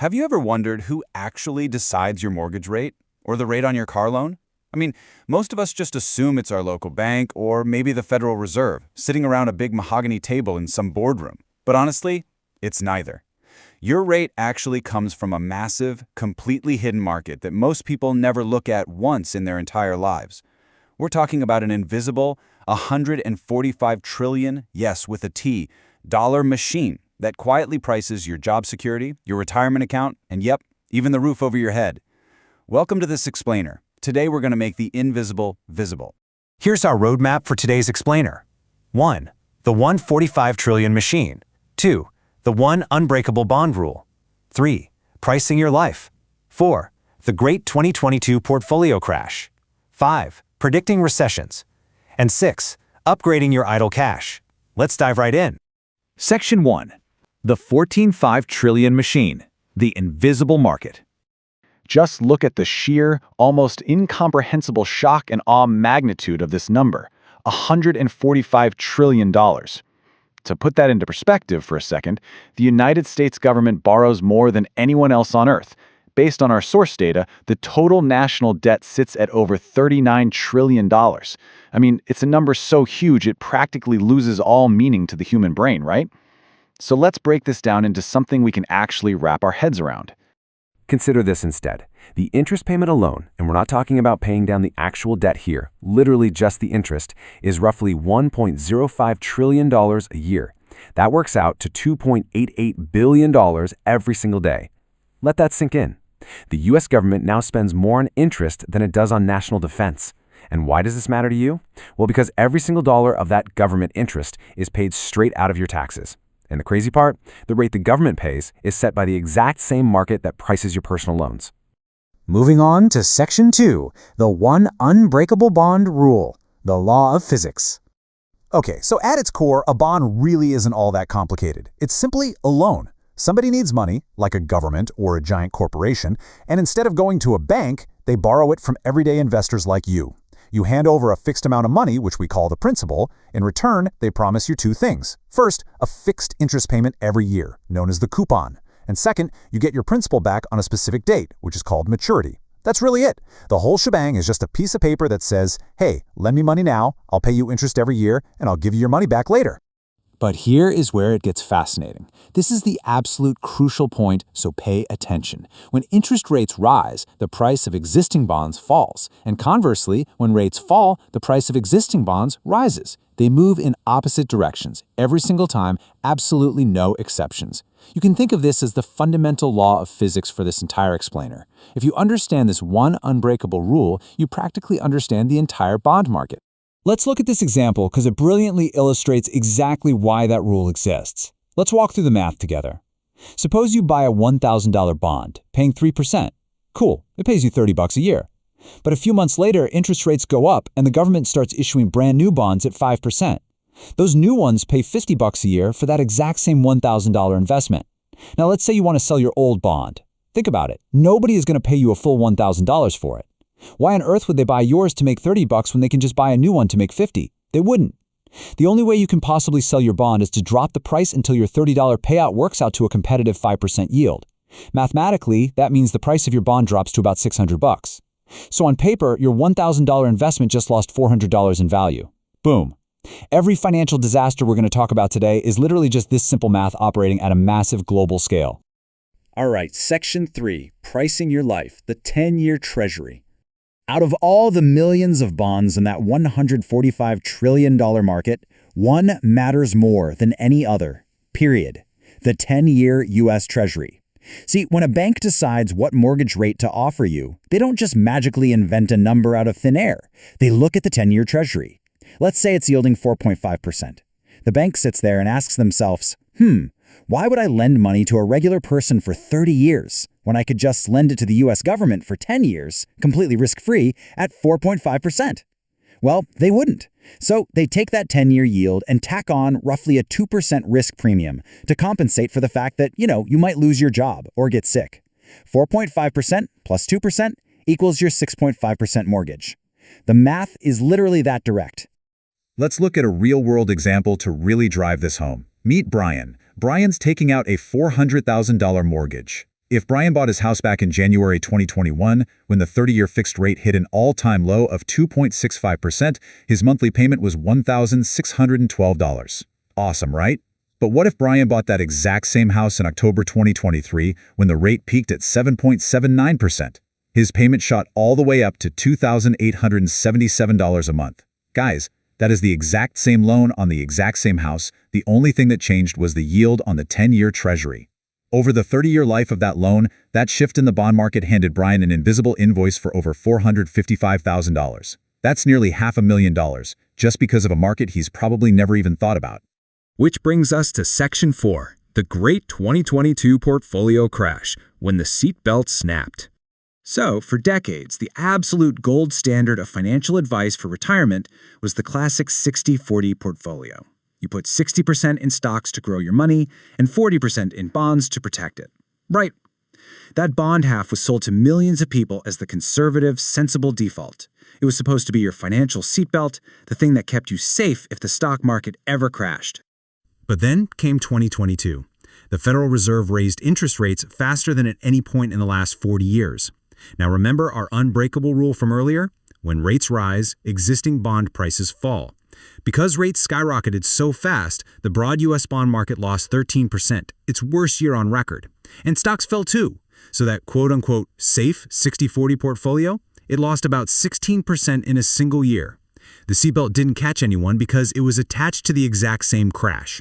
Have you ever wondered who actually decides your mortgage rate or the rate on your car loan? I mean, most of us just assume it's our local bank or maybe the Federal Reserve, sitting around a big mahogany table in some boardroom. But honestly, it's neither. Your rate actually comes from a massive, completely hidden market that most people never look at once in their entire lives. We're talking about an invisible, 145 trillion, yes, with a T, dollar machine that quietly prices your job security, your retirement account, and yep, even the roof over your head. Welcome to this explainer. Today we're going to make the invisible visible. Here's our roadmap for today's explainer. 1. The 145 trillion machine. 2. The one unbreakable bond rule. 3. Pricing your life. 4. The great 2022 portfolio crash. 5. Predicting recessions. And 6. Upgrading your idle cash. Let's dive right in. Section 1. The 14.5 trillion machine, the invisible market. Just look at the sheer, almost incomprehensible shock and awe magnitude of this number, $145 trillion. To put that into perspective for a second, the United States government borrows more than anyone else on Earth. Based on our source data, the total national debt sits at over $39 trillion. I mean, it's a number so huge it practically loses all meaning to the human brain, right? So let's break this down into something we can actually wrap our heads around. Consider this instead. The interest payment alone, and we're not talking about paying down the actual debt here, literally just the interest, is roughly $1.05 trillion a year. That works out to $2.88 billion every single day. Let that sink in. The US government now spends more on interest than it does on national defense. And why does this matter to you? Well, because every single dollar of that government interest is paid straight out of your taxes. And the crazy part, the rate the government pays is set by the exact same market that prices your personal loans. Moving on to Section 2, the one unbreakable bond rule, the law of physics. Okay, so at its core, a bond really isn't all that complicated. It's simply a loan. Somebody needs money, like a government or a giant corporation, and instead of going to a bank, they borrow it from everyday investors like you. You hand over a fixed amount of money, which we call the principal. In return, they promise you two things. First, a fixed interest payment every year, known as the coupon. And second, you get your principal back on a specific date, which is called maturity. That's really it. The whole shebang is just a piece of paper that says, hey, lend me money now, I'll pay you interest every year, and I'll give you your money back later. But here is where it gets fascinating. This is the absolute crucial point, so pay attention. When interest rates rise, the price of existing bonds falls. And conversely, when rates fall, the price of existing bonds rises. They move in opposite directions, every single time, absolutely no exceptions. You can think of this as the fundamental law of physics for this entire explainer. If you understand this one unbreakable rule, you practically understand the entire bond market. Let's look at this example because it brilliantly illustrates exactly why that rule exists. Let's walk through the math together. Suppose you buy a $1,000 bond, paying 3%. Cool, it pays you $30 a year. But a few months later, interest rates go up and the government starts issuing brand new bonds at 5%. Those new ones pay $50 a year for that exact same $1,000 investment. Now let's say you want to sell your old bond. Think about it. Nobody is going to pay you a full $1,000 for it. Why on earth would they buy yours to make $30 when they can just buy a new one to make $50? They wouldn't. The only way you can possibly sell your bond is to drop the price until your $30 payout works out to a competitive 5% yield. Mathematically, that means the price of your bond drops to about $600. So on paper, your $1,000 investment just lost $400 in value. Boom. Every financial disaster we're going to talk about today is literally just this simple math operating at a massive global scale. All right, Section 3, Pricing Your Life, the 10-year Treasury. Out of all the millions of bonds in that $145 trillion market, one matters more than any other, period. The 10-year U.S. Treasury. See, when a bank decides what mortgage rate to offer you, they don't just magically invent a number out of thin air. They look at the 10-year Treasury. Let's say it's yielding 4.5%. The bank sits there and asks themselves, why would I lend money to a regular person for 30 years when I could just lend it to the US government for 10 years, completely risk-free, at 4.5%? Well, they wouldn't. So they take that 10-year yield and tack on roughly a 2% risk premium to compensate for the fact that, you might lose your job or get sick. 4.5% plus 2% equals your 6.5% mortgage. The math is literally that direct. Let's look at a real-world example to really drive this home. Meet Brian. Brian's taking out a $400,000 mortgage. If Brian bought his house back in January 2021, when the 30-year fixed rate hit an all-time low of 2.65%, his monthly payment was $1,612. Awesome, right? But what if Brian bought that exact same house in October 2023, when the rate peaked at 7.79%? His payment shot all the way up to $2,877 a month. Guys, that is the exact same loan on the exact same house. The only thing that changed was the yield on the 10-year Treasury. Over the 30-year life of that loan, that shift in the bond market handed Brian an invisible invoice for over $455,000. That's nearly $500,000, just because of a market he's probably never even thought about. Which brings us to Section 4, the Great 2022 Portfolio Crash, when the seatbelt snapped. So, for decades, the absolute gold standard of financial advice for retirement was the classic 60-40 portfolio. You put 60% in stocks to grow your money and 40% in bonds to protect it. Right. That bond half was sold to millions of people as the conservative, sensible default. It was supposed to be your financial seatbelt, the thing that kept you safe if the stock market ever crashed. But then came 2022. The Federal Reserve raised interest rates faster than at any point in the last 40 years. Now remember our unbreakable rule from earlier? When rates rise, existing bond prices fall. Because rates skyrocketed so fast, the broad U.S. bond market lost 13%, its worst year on record. And stocks fell too. So that quote-unquote safe 60-40 portfolio, it lost about 16% in a single year. The seatbelt didn't catch anyone because it was attached to the exact same crash.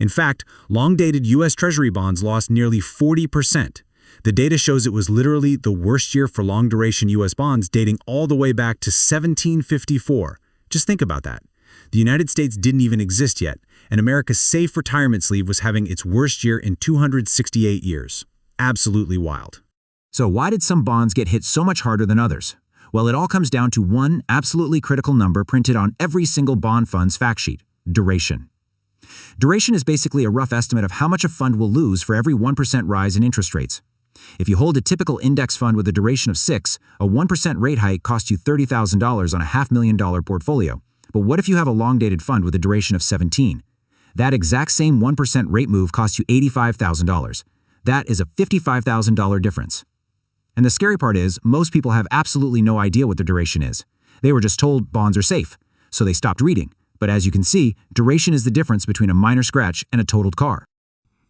In fact, long-dated U.S. Treasury bonds lost nearly 40%. The data shows it was literally the worst year for long-duration U.S. bonds dating all the way back to 1754. Just think about that. The United States didn't even exist yet, and America's safe retirement sleeve was having its worst year in 268 years. Absolutely wild. So why did some bonds get hit so much harder than others? Well, it all comes down to one absolutely critical number printed on every single bond fund's fact sheet: duration. Duration is basically a rough estimate of how much a fund will lose for every 1% rise in interest rates. If you hold a typical index fund with a duration of 6, a 1% rate hike costs you $30,000 on a $500,000 portfolio. But what if you have a long-dated fund with a duration of 17? That exact same 1% rate move costs you $85,000. That is a $55,000 difference. And the scary part is, most people have absolutely no idea what their duration is. They were just told bonds are safe, so they stopped reading. But as you can see, duration is the difference between a minor scratch and a totaled car.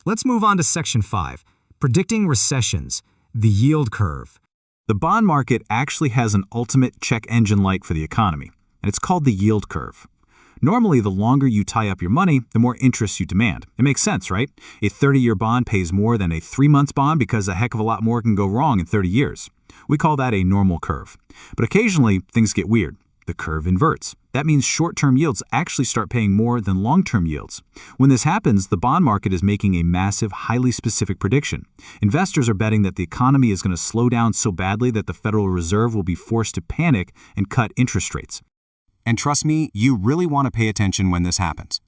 Let's move on to Section 5, predicting recessions, the yield curve. The bond market actually has an ultimate check engine light for the economy, and it's called the yield curve. Normally, the longer you tie up your money, the more interest you demand. It makes sense, right? A 30-year bond pays more than a 3-month bond because a heck of a lot more can go wrong in 30 years. We call that a normal curve. But occasionally, things get weird. The curve inverts. That means short-term yields actually start paying more than long-term yields. When this happens, the bond market is making a massive, highly specific prediction. Investors are betting that the economy is going to slow down so badly that the Federal Reserve will be forced to panic and cut interest rates. And trust me, you really want to pay attention when this happens.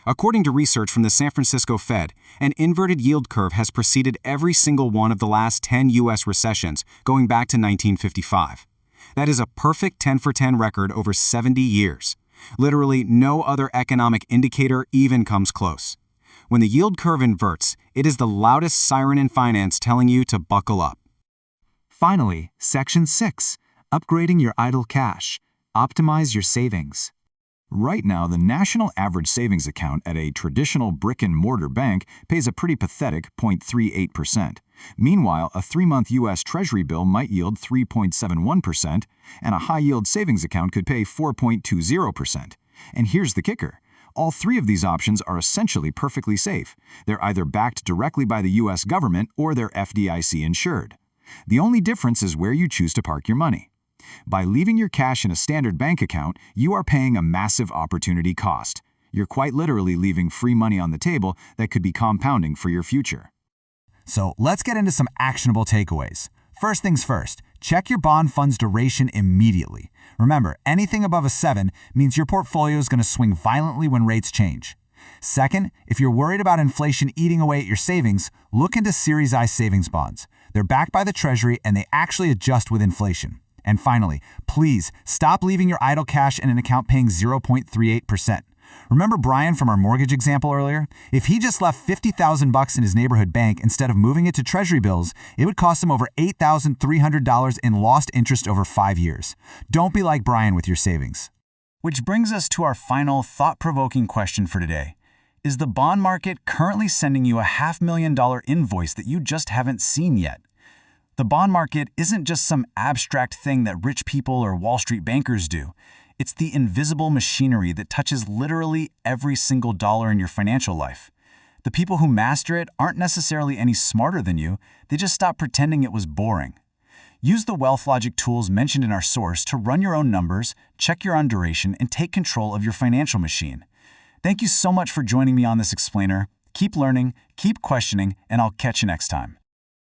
According to research from the San Francisco Fed, an inverted yield curve has preceded every single one of the last 10 U.S. recessions, going back to 1955. That is a perfect 10-for-10 record over 70 years. Literally, no other economic indicator even comes close. When the yield curve inverts, it is the loudest siren in finance telling you to buckle up. Finally, Section 6, upgrading your idle cash. Optimize your savings. Right now, the national average savings account at a traditional brick-and-mortar bank pays a pretty pathetic 0.38%. Meanwhile, a 3-month U.S. Treasury bill might yield 3.71%, and a high-yield savings account could pay 4.20%. And here's the kicker. All three of these options are essentially perfectly safe. They're either backed directly by the U.S. government or they're FDIC insured. The only difference is where you choose to park your money. By leaving your cash in a standard bank account, you are paying a massive opportunity cost. You're quite literally leaving free money on the table that could be compounding for your future. So let's get into some actionable takeaways. First things first, check your bond fund's duration immediately. Remember, anything above a 7 means your portfolio is going to swing violently when rates change. Second, if you're worried about inflation eating away at your savings, look into Series I savings bonds. They're backed by the Treasury and they actually adjust with inflation. And finally, please stop leaving your idle cash in an account paying 0.38%. Remember Brian from our mortgage example earlier? If he just left $50,000 in his neighborhood bank instead of moving it to Treasury bills, it would cost him over $8,300 in lost interest over 5 years. Don't be like Brian with your savings. Which brings us to our final thought-provoking question for today. Is the bond market currently sending you a $500,000 invoice that you just haven't seen yet? The bond market isn't just some abstract thing that rich people or Wall Street bankers do. It's the invisible machinery that touches literally every single dollar in your financial life. The people who master it aren't necessarily any smarter than you, they just stop pretending it was boring. Use the wealth logic tools mentioned in our source to run your own numbers, check your own duration, and take control of your financial machine. Thank you so much for joining me on this explainer. Keep learning, keep questioning, and I'll catch you next time.